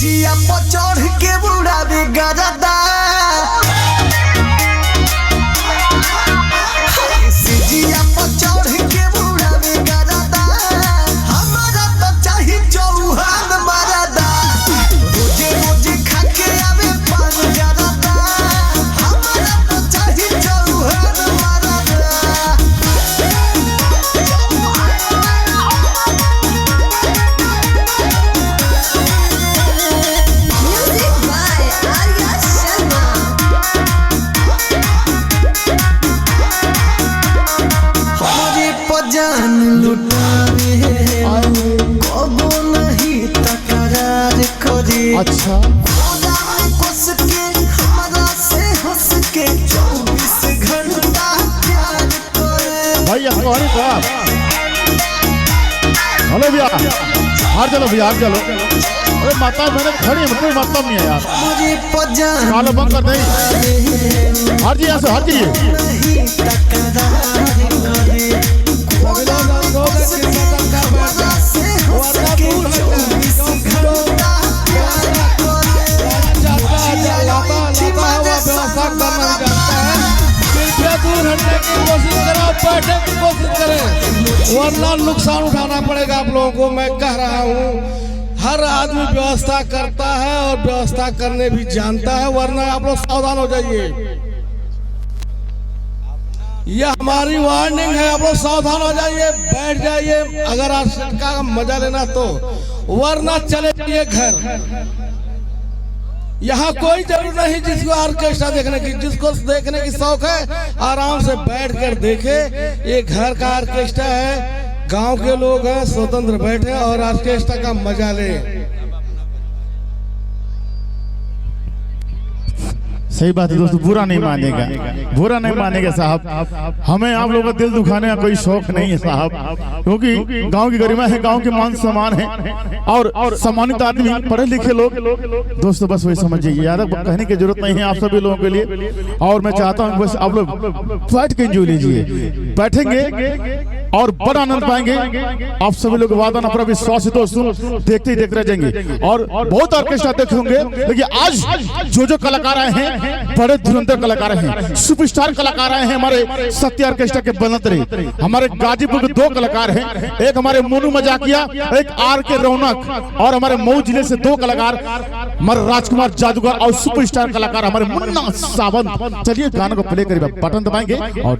जिया पर चढ़ के बुढ़ावे गरदा जिया पर चढ़ के बुढ़ावे गरदा हमारा तो चाही चौहान मरदा रोजे रोजे खा के आवे पान गरदा हमारा तो चाही चौहान मरदा। जान लुटावे कबो नहीं तकरार करे। अच्छा कस के हमरा से हंस के 24 घंटा प्यार करे। भैया तुम्हारी बात हेलो भैया हार चलो भैया हार चलो। अरे माता मैंने खड़ी है कोई मतलब नहीं है यार मुझे पजान कालो बंद कर नहीं हर जी यहाँ से हर जी नहीं तकरार करे। वरना नुकसान उठाना पड़ेगा आप लोगों को। मैं कह रहा हूँ हर आदमी व्यवस्था करता है और व्यवस्था करने भी जानता है, वरना आप लोग सावधान हो जाइए। यह हमारी वार्निंग है, आप लोग सावधान हो जाइए, बैठ जाइए अगर आप का मजा लेना तो, वरना चले जाइए घर। यहाँ कोई जरूर नहीं जिसको ऑर्केस्ट्रा देखने की, जिसको देखने की शौक है आराम से बैठ कर देखे। ये घर का ऑर्केस्ट्रा है, गांव के लोग हैं, स्वतंत्र बैठे और ऑर्केस्ट्रा का मजा ले। सही बात है दोस्तों, बुरा नहीं मानेगा, बुरा नहीं मानेगा साहब। हमें आप लोगों का दिल दुखाने का कोई शौक नहीं है साहब, क्योंकि गांव की गरिमा है, गांव के मान सम्मान है और सम्मानित आदमी पढ़े लिखे लोग दोस्तों बस वही समझिए। यार कहने की जरूरत नहीं है आप सभी लोगों के लिए। और मैं चाहता हूँ बस आप लोग बैठ के एंजॉय लीजिए, बैठेंगे और बड़ा आनंद पाएंगे। आप सभी लोग वादा ना पूरा विश्वास है दोस्तों, देखते ही देखते रह जाएंगे। और बहुत ऑर्केस्ट्रा देखे होंगे, लेकिन आज जो कलाकार आए हैं बड़े धुरंधर कलाकार हैं, सुपरस्टार कलाकार आए हैं। हमारे सत्य ऑर्केस्ट्रा के बनतरे हमारे गाजीपुर के 2 कलाकार हैं, एक हमारे मोनू मजाकिया, एक आर के रौनक, और हमारे मऊ जिले से 2 कलाकार हमारे राजकुमार जादूगर और सुपरस्टार कलाकार हमारे मुन्ना सावंत। चलिए गाना को प्ले करिए, बटन दबाएंगे और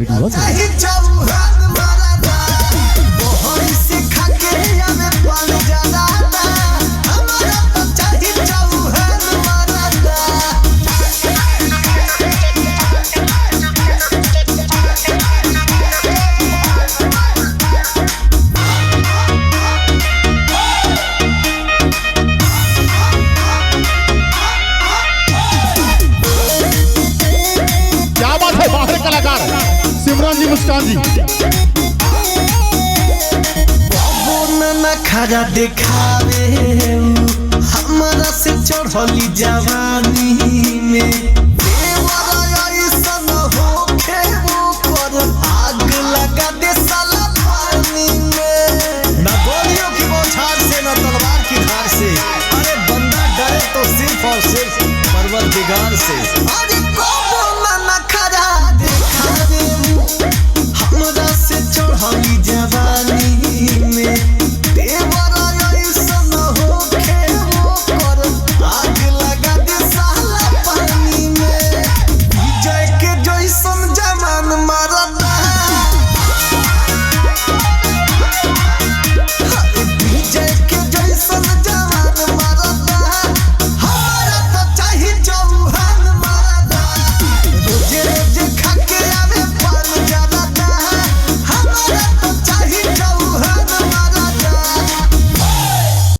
मुस्कान जी खरा दिखावे हमारा से चढ़ली जवानी में आग लगा दे साला पानी में। न गोलियों की बौछार से न तलवार की धार से, अरे बंदा डरे तो सिर्फ और सिर्फ परवरदिगार से।